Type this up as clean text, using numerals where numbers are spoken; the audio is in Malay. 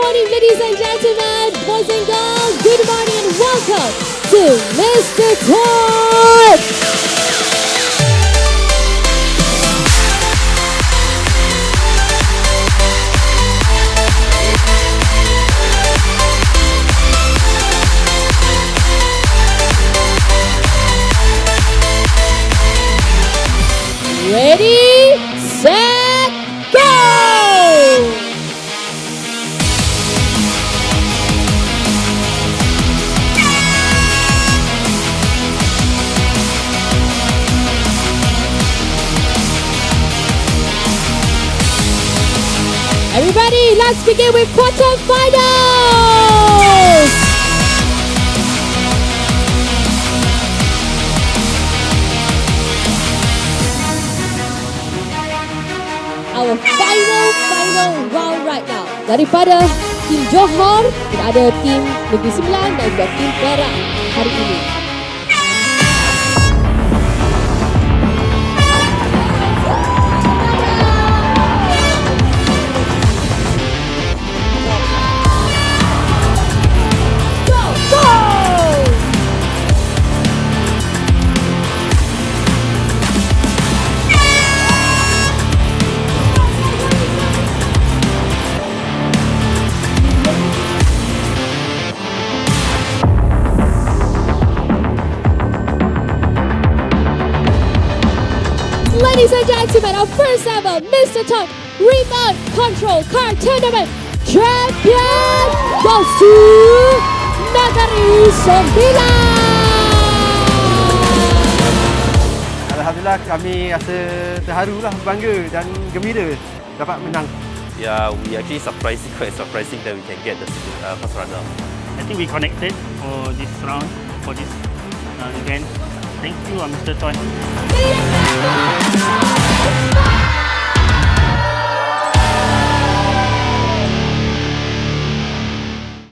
morning, ladies and gentlemen, boys and girls. Good morning and welcome to MR.TOY. Ready, set, go! Everybody, let's begin with quarterfinals! Our final round right now. Daripada tim Johor, kita ada tim Negeri Sembilan dan juga tim Perak hari ini. Ladies and gentlemen, our first ever MR.TOY Remote Control Car Tournament Champion goes to Negeri Sembilan. Alhamdulillah, kami rasa terharu lah, bangga dan gembira dapat menang. Yeah, we actually quite surprising that we can get the first runner. I think we connected for this round, for this event. Thank you, MR.TOY.